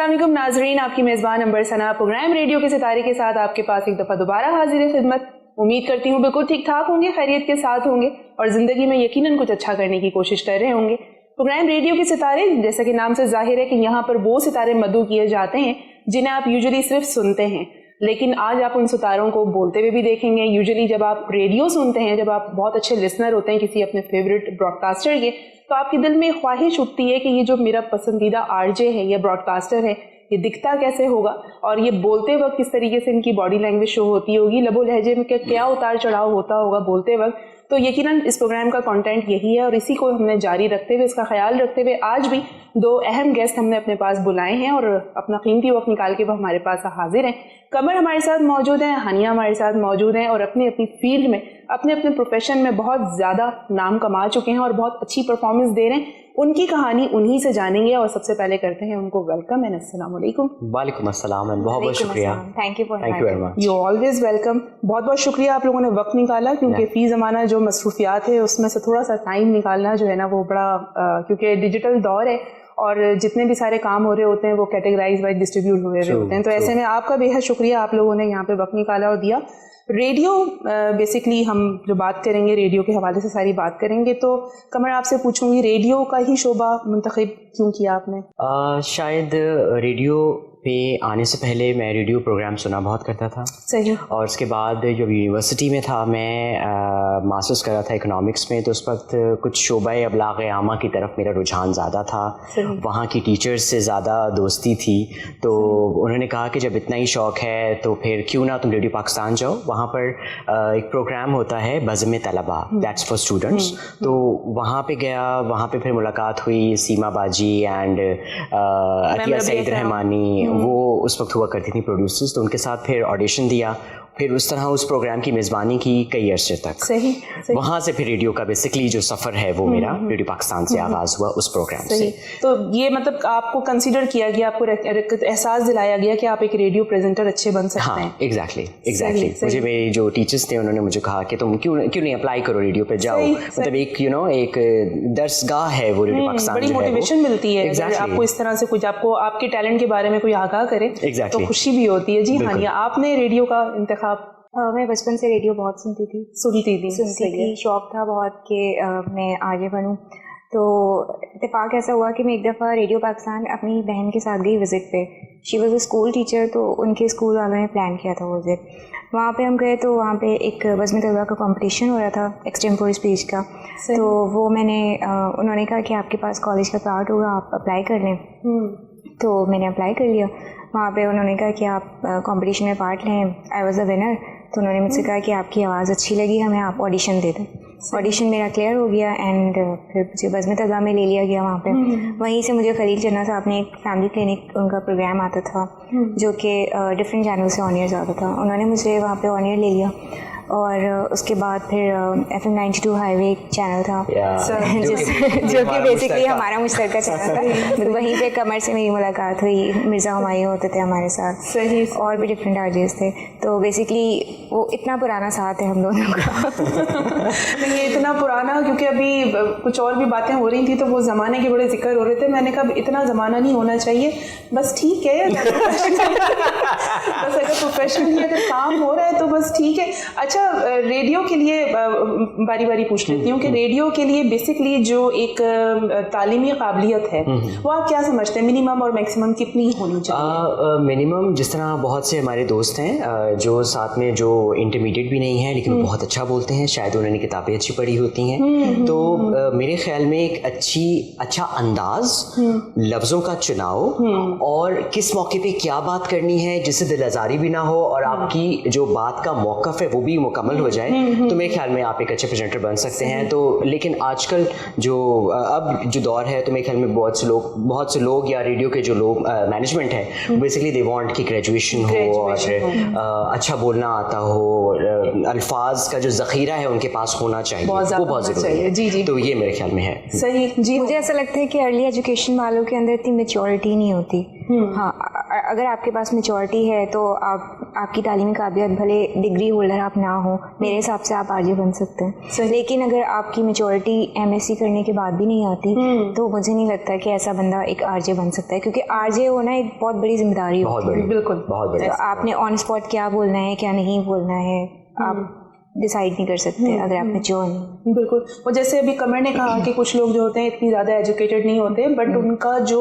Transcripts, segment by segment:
अस्सलाम वालेकुम नाजरीन, आपकी मेज़बान अंबर सना प्रोग्राम रेडियो के सितारे के साथ आपके पास एक दफ़ा दोबारा हाजिर खिदमत। उम्मीद करती हूँ बिल्कुल ठीक ठाक होंगे, खैरियत के साथ होंगे और ज़िंदगी में यकीनन कुछ अच्छा करने की कोशिश कर रहे होंगे। प्रोग्राम रेडियो के सितारे, जैसा कि नाम से जाहिर है कि यहाँ पर वो सितारे मदऊ किए जाते हैं जिन्हें आप यूजुअली सिर्फ सुनते हैं, लेकिन आज आप उन सितारों को बोलते हुए भी देखेंगे। यूजुअली जब आप रेडियो सुनते हैं, जब आप बहुत अच्छे लिसनर होते हैं किसी अपने फेवरेट ब्रॉडकास्टर के, तो आपके दिल में ख्वाहिश उठती है कि ये जो मेरा पसंदीदा आरजे है या ब्रॉडकास्टर है, ये दिखता कैसे होगा और ये बोलते वक्त किस तरीके से इनकी बॉडी लैंग्वेज शो होती होगी, लबो लहजे में क्या उतार चढ़ाव होता होगा बोलते वक्त। तो यकीनन इस प्रोग्राम का कंटेंट यही है और इसी को हमने जारी रखते हुए, इसका ख्याल रखते हुए आज भी दो अहम गेस्ट हमने अपने पास बुलाए हैं और अपना कीमती वक्त निकाल के वो हमारे पास हाजिर हैं। कमर हमारे साथ मौजूद हैं, हानिया हमारे साथ मौजूद हैं और अपनी अपनी फील्ड में, अपने अपने प्रोफेशन में बहुत ज़्यादा नाम कमा चुके हैं और बहुत अच्छी परफॉर्मेंस दे रहे हैं। उनकी कहानी उन्हीं से जानेंगे और सबसे पहले करते हैं उनको वेलकम एंड अस्सलाम वालेकुम। वालेकुम अस्सलाम एंड बहुत बहुत शुक्रिया। Thank you very much. You always welcome. बहुत बहुत शुक्रिया आप लोगों ने वक्त निकाला, क्योंकि फी ज़माना जो मसरूफियात है उसमें से थोड़ा सा टाइम निकालना जो है ना वो बड़ा क्योंकि डिजिटल दौर है और जितने भी सारे काम हो रहे होते हैं वो कैटेगराइज वाइज डिस्ट्रीब्यूट हो रहे होते हैं। तो ऐसे में आपका बेहद शुक्रिया, आप लोगों ने यहाँ पे वक्त निकाला और दिया। रेडियो बेसिकली हम जो बात करेंगे रेडियो के हवाले से सारी बात करेंगे, तो कमर आपसे पूछूंगी रेडियो का ही शोबा मुंतखब क्यों किया आपने? शायद रेडियो पे आने से पहले मैं रेडियो प्रोग्राम सुना बहुत करता था। सही। और उसके बाद जब यूनिवर्सिटी में था मैं मास्टर्स कर रहा था इकोनॉमिक्स में, तो उस वक्त कुछ शोबाए अबलाग आमा की तरफ मेरा रुझान ज़्यादा था। वहाँ की टीचर्स से ज़्यादा दोस्ती थी, तो उन्होंने कहा कि जब इतना ही शौक़ है तो फिर क्यों ना तुम रेडियो पाकिस्तान जाओ। वहाँ पर एक प्रोग्राम होता है बज़्म तलबा, दैट्स फॉर स्टूडेंट्स। तो वहाँ पे गया, वहाँ पे फिर मुलाकात हुई सीमा बाजी एंड अतिया सईद रहमानी, वो उस वक्त हुआ करती थी प्रोड्यूसर्स, तो उनके साथ फिर ऑडिशन दिया, फिर उस तरह उस प्रोग्राम की मेज़बानी की कई अरसे तक। सही। वहाँ से फिर रेडियो का बेसिकली जो सफ़र है वो मेरा रेडियो पाकिस्तान से आगाज़ हुआ उस प्रोग्राम से। तो ये मतलब आपको कंसीडर किया गया, आपको एहसास दिलाया गया कि आप एक रेडियो प्रेजेंटर अच्छे बन सकते हैं। एग्जैक्टली। मुझे मेरे जो टीचर्स थे उन्होंने मुझे कहा कि तुम क्यों नहीं अप्लाई करो रेडियो पे जाओ, मतलब एक एक दरसगाह है वो रेडियो पाकिस्तान, बड़ी मोटिवेशन मिलती है आपको इस तरह से कुछ आपको आपके टैलेंट के बारे में कोई आगाह करे तो खुशी भी होती है। जी हानिया, आपने रेडियो का इंतखाब? मैं बचपन से रेडियो बहुत सुनती थी। शौक़ था बहुत कि मैं आगे बढ़ूँ। तो इत्तेफाक ऐसा हुआ कि मैं एक दफ़ा रेडियो पाकिस्तान अपनी बहन के साथ गई विज़िट पे। She was a school teacher, तो उनके स्कूल वालों ने प्लान किया था वो विज़िट। वहाँ पे हम गए तो वहाँ पे एक बज़्म तलबा का कंपटीशन हो रहा था एक्सटेम्पोर स्पीच का। तो वो उन्होंने कहा कि आपके पास कॉलेज का कार्ड होगा, आप अप्लाई कर लें। तो मैंने अप्लाई कर लिया। वहाँ पे उन्होंने कहा कि आप कंपटीशन में पार्ट लें। I was a winner. तो उन्होंने मुझसे कहा कि आपकी आवाज़ अच्छी लगी हमें, आप ऑडिशन दे दें। ऑडिशन मेरा क्लियर हो गया एंड फिर मुझे बज़्म तलबा में ले लिया गया वहाँ पे। वहीं से मुझे खलील चन्ना साहब ने एक फैमिली क्लिनिक, उनका प्रोग्राम आता था जो कि डिफरेंट चैनल से ऑन एयर आता था, उन्होंने मुझे वहाँ पे ऑन एयर ले लिया। और उसके बाद फिर FM 92 हाईवे एक चैनल था जो कि बेसिकली हमारा मुश्तरका चैनल था। वहीं पे कमर से मेरी मुलाकात हुई, मिर्ज़ा हुमायूं होते थे हमारे साथ। सही। और भी डिफरेंट आर्टिस्ट थे। तो बेसिकली वो इतना पुराना साथ है हम दोनों का। नहीं, इतना पुराना क्योंकि अभी कुछ और भी बातें हो रही थी तो वो ज़माने के बड़े जिक्र हो रहे थे। मैंने कहा इतना ज़माना नहीं होना चाहिए, बस ठीक है बस अगर प्रोफेशनली अगर काम हो रहा है तो बस ठीक है। अच्छा, रेडियो के लिए बारी बारी पूछ लेती हूँ कि रेडियो के लिए बेसिकली जो एक तालीमी काबिलियत है वो आप क्या समझते हैं, मिनिमम और मैक्सिमम कितनी होनी चाहिए? मिनिमम, जिस तरह बहुत से हमारे दोस्त हैं जो साथ में जो इंटरमीडिएट भी नहीं है लेकिन बहुत अच्छा बोलते हैं, शायद उन्होंने किताबें अच्छी पढ़ी होती हैं, तो मेरे ख्याल में एक अच्छा अंदाज, लफ्ज़ों का चुनाव और किस मौके पे क्या बात करनी है जिससे दिल आज़ारी भी ना हो और आपकी जो बात का मौक़िफ़ है वो भी मुकम्मल हो जाए, तो मेरे ख्याल में आप एक अच्छे प्रेजेंटर बन सकते हैं। तो लेकिन आजकल जो अब जो दौर है तो मेरे ख्याल में बहुत से लोग या रेडियो के जो लोग मैनेजमेंट है बेसिकली दे वांट कि ग्रेजुएशन हो और अच्छा बोलना आता हो, अल्फाज का जो ज़ख़ीरा है उनके पास होना चाहिए, वो बहुत ज़रूरी है। जी। तो ये मेरे ख्याल में है। सही। जी, मुझे ऐसा लगता है कि अर्ली एजुकेशन वालों के अंदर इतनी मैच्योरिटी नहीं होती। हाँ, अगर आपके पास मेचोरिटी है तो आपकी तालीमी काबिलियत भले डिग्री होल्डर आप ना हो, मेरे हिसाब से आप आरजे बन सकते हैं। लेकिन अगर आपकी मेचोरिटी एमएससी करने के बाद भी नहीं आती तो मुझे नहीं लगता कि ऐसा बंदा एक आरजे बन सकता है, क्योंकि आरजे होना एक बहुत बड़ी जिम्मेदारी होती है। बिल्कुल, बहुत बड़ी। आपने ऑन स्पॉट क्या बोलना है क्या नहीं बोलना है आप डिसाइड नहीं कर सकते अगर आप मैच्योर नहीं। बिल्कुल। और जैसे अभी कमर ने कहा कि कुछ लोग जो होते हैं इतनी ज़्यादा एजुकेटेड नहीं होते, बट उनका जो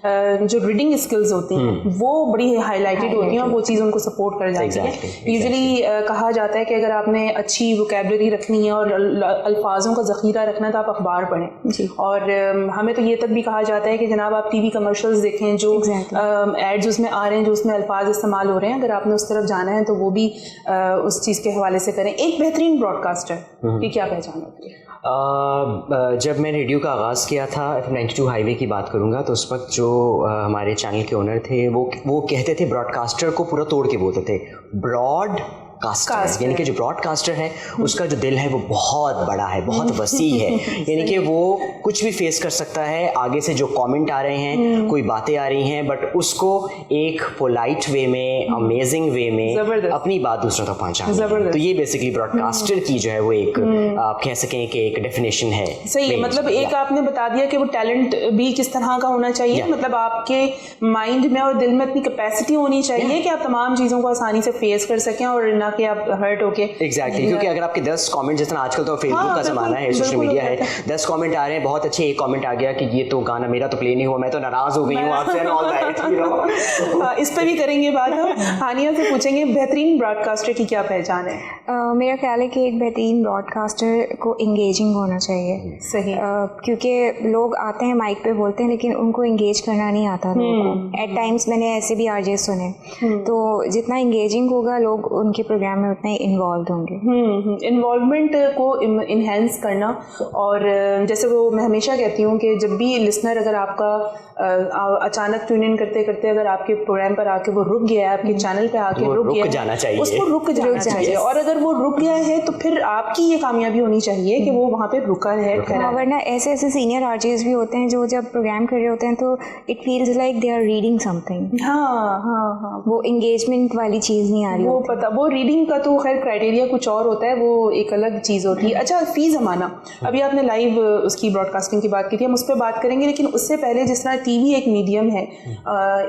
रीडिंग स्किल्स होती हैं वो बड़ी हाईलाइटेड होती हैं और वो चीज़ उनको सपोर्ट कर जाती है। यूजुअली कहा जाता है कि अगर आपने अच्छी वोकेबलरी रखनी है और अल्फाजों का ज़ख़ीरा रखना है तो आप अखबार पढ़ें। और हमें तो ये तक भी कहा जाता है कि जनाब आप टीवी कमर्शियल्स देखें, जो एड्स उसमें आ रहे हैं, जो उसमें अल्फाज इस्तेमाल हो रहे हैं, अगर आपने उस तरफ जाना है तो वो भी उस चीज़ के हवाले से करें। एक बेहतरीन ब्रॉडकास्टर की क्या पहचान होती है? जब मैं रेडियो का आगाज़ किया था, 92 हाईवे की बात करूँगा, तो उस वक्त जो हमारे चैनल के ओनर थे वो कहते थे, ब्रॉडकास्टर को पूरा तोड़ के बोलते थे ब्रॉडकास्टर, यानी कि जो ब्रॉडकास्टर है उसका जो दिल है वो बहुत बड़ा है, बहुत वसी है, यानी कि वो कुछ भी फेस कर सकता है। आगे से जो कमेंट आ रहे हैं, कोई बातें आ रही हैं, बट उसको एक पोलाइट वे में, अमेजिंग वे में अपनी बात दूसरों तक पहुंचाना। तो ये बेसिकली ब्रॉडकास्टर की जो है वो एक आप कह सकें कि एक डेफिनेशन है। सही है, मतलब एक आपने बता दिया कि वो टैलेंट भी किस तरह का होना चाहिए, मतलब आपके माइंड में और दिल में इतनी कैपेसिटी होनी चाहिए कि आप तमाम चीज़ों को आसानी से फेस कर सकें और ना कि आप हर्ट होके। एग्जैक्टली, क्योंकि अगर आपके 10 कमेंट, जिस तरह आजकल तो फेसबुक का ज़माना है, सोशल मीडिया है, 10 कमेंट आ रहे हैं, बहुत अच्छे, एक कमेंट आ गया कि ये तो गाना मेरा तो प्ले नहीं हुआ, मैं तो नाराज़ हो गई हूँ आपसे and all that, you know. इस पे भी करेंगे बात हम। हानिया से पूछेंगे बेहतरीन ब्रॉडकास्टर की क्या पहचान है? मेरा ख्याल है कि एक बेहतरीन ब्रॉडकास्टर को इंगेजिंग होना चाहिए। सही। क्योंकि लोग आते हैं माइक पे बोलते हैं लेकिन उनको इंगेज करना नहीं आता लोगों को। एट टाइम्स मैंने ऐसे भी आरजे सुने, तो जितना इंगेजिंग होगा लोग उनके प्रोग्राम में उतना ही इन्वॉल्व होंगे। इन्वॉल्वमेंट को इन्हेंस करना, और जैसे वो मैं हमेशा कहती हूँ कि जब भी लिसनर अगर आपका अचानक ट्यून इन करते करते अगर आपके प्रोग्राम पर आके वो रुक गया है, आपके चैनल पे आके रुक गया, जाना चाहिए, उसको रुक जाना चाहिए। और अगर वो रुक गया है तो फिर आपकी ये कामयाबी होनी चाहिए कि वो वहाँ पे रुका है। वरना ऐसे ऐसे सीनियर आरजेस भी होते हैं जो जब प्रोग्राम कर रहे होते हैं तो it feels like they are reading something. हाँ, वो एंगेजमेंट वाली चीज़ नहीं आ रही, वो पता, वो रीडिंग का तो खैर क्राइटेरिया कुछ और होता है, वो एक अलग चीज़ होती है। अच्छा, फी ज़माना, अभी आपने लाइव उसकी ब्रॉडकास्टिंग की बात की थी, हम उस पर बात करेंगे, लेकिन उससे पहले जिस तरह टीवी एक मीडियम है,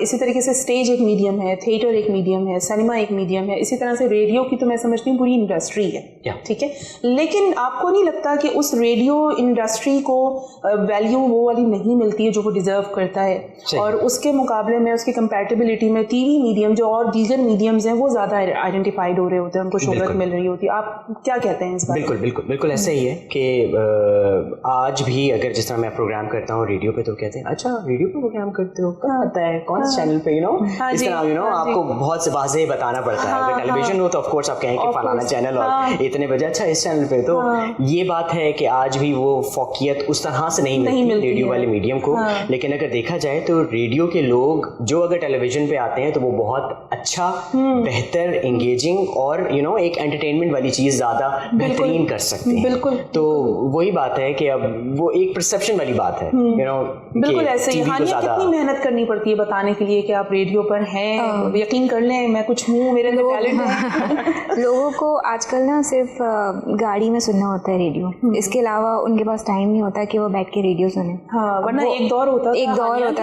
इसी तरीके से स्टेज एक मीडियम है, थिएटर एक मीडियम है, सिनेमा एक मीडियम है, इसी तरह से रेडियो की तो मैं समझती हूँ पूरी इंडस्ट्री है, ठीक है। लेकिन आपको नहीं लगता कि उस रेडियो इंडस्ट्री को वैल्यू वो वाली नहीं मिलती है जो वो डिज़र्व करता है, और उसके मुकाबले में उसकी कंपैटिबिलिटी में टीवी मीडियम जो और दीगर मीडियम्स हैं वो ज़्यादा आइडेंटिफाइड हो रहे होते हैं, उनको शोहरत मिल रही होती है? आप क्या कहते हैं इस बारे में? बिल्कुल ऐसा ही है कि आज भी अगर जिस तरह मैं प्रोग्राम करता हूँ रेडियो पे, तो कहते हैं अच्छा रेडियो पे प्रोग्राम करते हो, कहाँ आता है, कौन से चैनल पे, यू नो, इस तरह, यू नो, आपको बहुत से वाज़ेह बताना पड़ता है। अगर टेलीविजन हो तो ऑफ कोर्स आप कहें कि फलाना चैनल और इतने बजे, अच्छा इस चैनल पे, तो ये बात है कि आज भी वो फौकियत उस तरह से नहीं मिलती रेडियो वाले मीडियम को। लेकिन अगर देखा जाए तो रेडियो के लोग जो अगर टेलीविजन पे आते हैं तो वो बहुत अच्छा, बेहतर, एंगेजिंग और यू नो एक एंटरटेनमेंट वाली चीज़ ज़्यादा बेहतरीन कर सकते हैं। बिल्कुल। तो वही बात है कि अब वो एक परसेप्शन वाली बात है, यू नो। बिल्कुल ऐसे ही। हानिया, कितनी मेहनत करनी पड़ती है बताने के लिए कि आप रेडियो पर हैं? यकीन कर लें मैं कुछ हूँ, मेरे अंदर टैलेंट है। लोगों को आजकल ना सिर्फ गाड़ी में सुनना होता है रेडियो, इसके अलावा उनके पास टाइम नहीं होता कि वो बैठ के रेडियो सुने। वरना एक दौर होता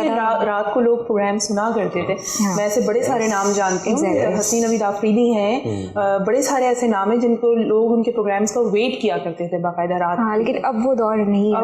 था रात को लोग प्रोग्राम सुना करते थे। मैं ऐसे बड़े सारे नाम जानती हूँ, हसीन नवीद आफरीदी हैं, बड़े सारे ऐसे नाम हैं जिनको लोग उनके प्रोग्राम्स का वेट किया करते थे बाकायदा रात। लेकिन अब वो दौर नहीं है,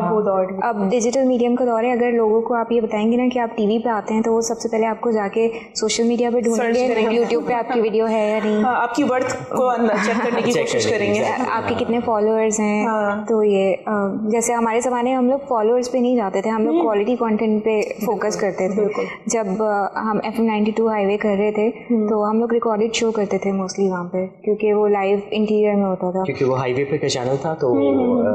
अब डिजिटल मीडियम का दौर है। अगर लोगों को आप ये बताएंगे ना कि आप टीवी पे आते हैं तो वो सबसे पहले आपको जाके सोशल मीडिया पे ढूंढेंगे, यूट्यूब पे आपकी वीडियो है या नहीं, आपकी वर्थ को चेक करने की कोशिश करेंगे, आपके कितने फॉलोअर्स हैं। तो ये जैसे हमारे ज़माने में हम लोग फॉलोअर्स पे नहीं जाते थे, हम लोग क्वालिटी कंटेंट पे फोकस करते थे। जब हम FM 92 हाईवे कर रहे थे तो हम लोग रिकॉर्डेड शो करते थे मोस्टली वहाँ पे, क्योंकि वो लाइव इंटीरियर में होता था, क्योंकि वो हाईवे पे का चैनल था, तो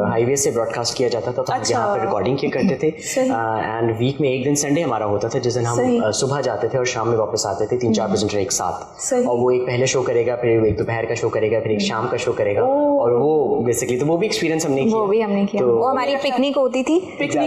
हाईवे से ब्रॉडकास्ट किया जाता था, तो हम यहाँ पर रिकॉर्डिंग किया करते थे। एंड वीक में एक दिन संडे हमारा होता था जिस दिन हम सुबह जाते थे और शाम में वापस आते थे, 3-4 प्रेजेंटर एक साथ, और वो एक पहले शो करेगा, फिर एक दोपहर का शो करेगा, फिर एक शाम का शो करेगा, और वो बेसिकली तो वो भी एक्सपीरियंस हमने किया, वो भी हमने किया। वो हमारी पिकनिक होती थी,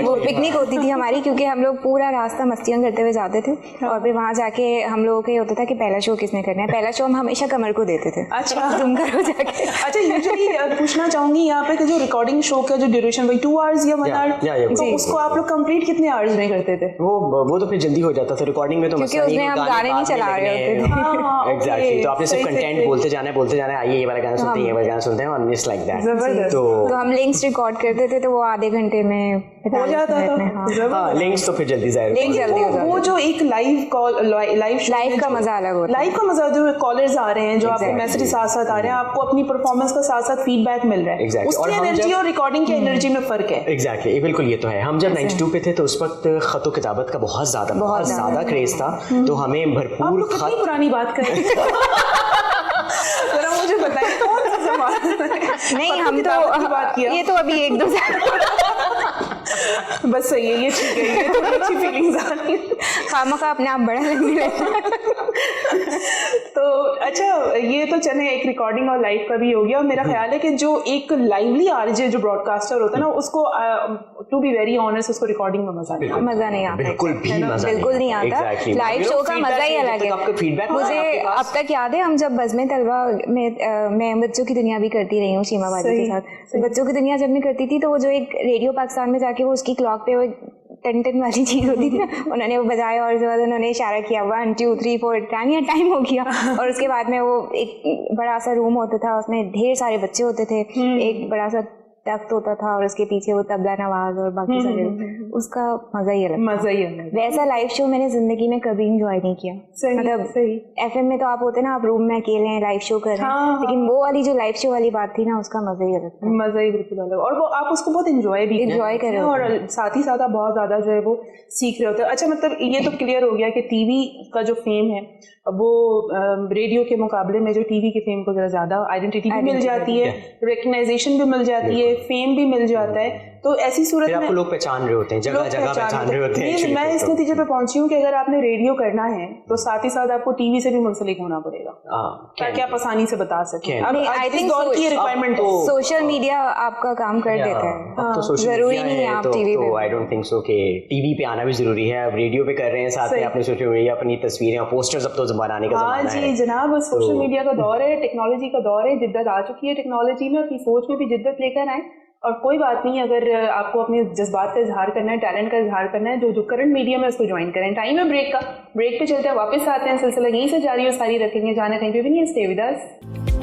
वो पिकनिक होती थी हमारी, क्योंकि हम लोग पूरा रास्ता मस्तियाँ करते हुए जाते थे और फिर वहाँ जाके हम लोगों को ये होता था कि पहला शो किसने करना है। पहला शो हम हमेशा कमर को देते थे। अच्छा, तुम करो जाके। अच्छा, यूजुअली पूछना चाहूंगी यहाँ पे कि जो रिकॉर्डिंग शो का जो ड्यूरेशन वही 2 hours या 1 hour, तो उसको आप लोग कंप्लीट कितने आवर्स में करते थे? वो तो फिर जल्दी हो जाता था रिकॉर्डिंग में, तो क्योंकि उसमें हम गाने नहीं चला रहे होते थे। एग्जैक्टली, तो आपने सिर्फ कंटेंट बोलते जाना है, आइए ये वाला गाना सुनते हैं, ये वाला गाना सुनते हैं, और मिस लाइक दैट। तो हम लिंक्स रिकॉर्ड करते थे, तो वो आधे घंटे में हो जाता था। हाँ, लिंक्स तो फिर जल्दी लिंक जल्दी हो जाता। वो जो एक लाइव कॉल, लाइव का मजा अलग होता है। लाइव का मजा, जो कॉलर्स आ रहे हैं, जो आपके मैसेज साथ साथ आ रहे हैं, आपको अपनी परफॉर्मेंस का साथ साथ फीडबैक मिल रहा है, उसकी एनर्जी और रिकॉर्डिंग की एनर्जी में फर्क है। एग्जैक्टली, बिल्कुल, ये तो है। हम जब 92 पे थे तो उस वक्त खत व किताबत का बहुत ज्यादा क्रेज था, तो हमें भरपूर कितनी पुरानी बात करें। जरा मुझे बताइए कौन सा जमाना? नहीं, हम तो बात किया, ये तो अभी 1-2 साल बस सही है, ये ठीक है, ये थोड़ी अच्छी फीलिंग्स आ रही है, खामखा अपने आप बड़ा लगने लगता। तो अच्छा, ये तो चले एक रिकॉर्डिंग और लाइव का भी हो गया, और मेरा ख्याल है कि जो एक लाइवली आरजे जो ब्रॉडकास्टर होता है ना, उसको टू बी वेरी ऑनेस्ट, उसको रिकॉर्डिंग में मजा नहीं आता, बिल्कुल नहीं आता। लाइव शो का मजा ही अलग है। मुझे अब तक याद है, हम जब बज़्म तलबा में मैं बच्चों की दुनिया भी करती रही हूँ शीमा बाजी के साथ, तो बच्चों की दुनिया जब मैं करती थी, तो वो जो एक रेडियो पाकिस्तान में जाके वो उसकी क्लॉक पे वो टन वाली चीज होती थी ना, उन्होंने वो बजाया और उसके बाद उन्होंने इशारा किया 1 2 3 4 टाइम हो गया, और उसके बाद में वो एक बड़ा सा रूम होता था, उसमें ढेर सारे बच्चे होते थे, एक बड़ा सा तख्त होता था और उसके पीछे वो तबला नवाज और बाकी सारे, उसका मजा ही अलग। वैसा लाइव शो मैंने जिंदगी में कभी एंजॉय नहीं किया। मतलब FM में तो आप होते ना, आप रूम में अकेले हैं, लाइव शो कर रहे हैं, लेकिन वो वाली जो लाइव शो वाली बात थी ना, उसका मजा ही अलग था। मजा ही बिल्कुल अलग, और वो आप उसको बहुत एंजॉय कर रहे हो, और साथ ही साथ आप बहुत ज्यादा जो है वो सीख रहे होते हो। अच्छा, मतलब ये तो क्लियर हो गया कि टीवी का जो फेम है वो रेडियो के मुकाबले में जो टीवी के फेम को जरा ज्यादा आइडेंटिटी भी मिल जाती है, रिकग्नाइजेशन भी मिल जाती है, फेम भी मिल जाता है, तो ऐसी सूरत में आपको लोग पहचान रहे होते हैं, जगह पहचान रहे होते हैं। मैं इस नतीजे पे पहुंची हूँ कि अगर आपने रेडियो करना है तो साथ ही साथ आपको टीवी से भी मुंसलिक होना पड़ेगा, ताकि आप आसानी से बता सकें। I think requirement social media आपका काम कर देता है, जरूरी नहीं है आप टीवी पे। आई डोंट थिंक सो कि टीवी पे आना भी जरूरी है, अब रेडियो पे कर रहे हैं, साथ में अपने सोशल मीडिया, अपनी तस्वीरें और पोस्टर्स अब तो बनाने का जमाना है। जी जनाब, सोशल मीडिया का दौर है, टेक्नोलॉजी का दौर है, जिद्दत आ चुकी है टेक्नोलॉजी में, अपनी सोच में भी जिद्दत लेकर आए, और कोई बात नहीं, अगर आपको अपने जज्बात का इजहार करना है, टैलेंट का इजहार करना है, जो करंट मीडियम है उसको ज्वाइन करें। टाइम है ब्रेक का, ब्रेक पे चलते हैं, वापस आते हैं, सिलसिला यहीं से जारी और सारी रखेंगे, जाना कहीं पे भी नहीं है, स्टे विद अस।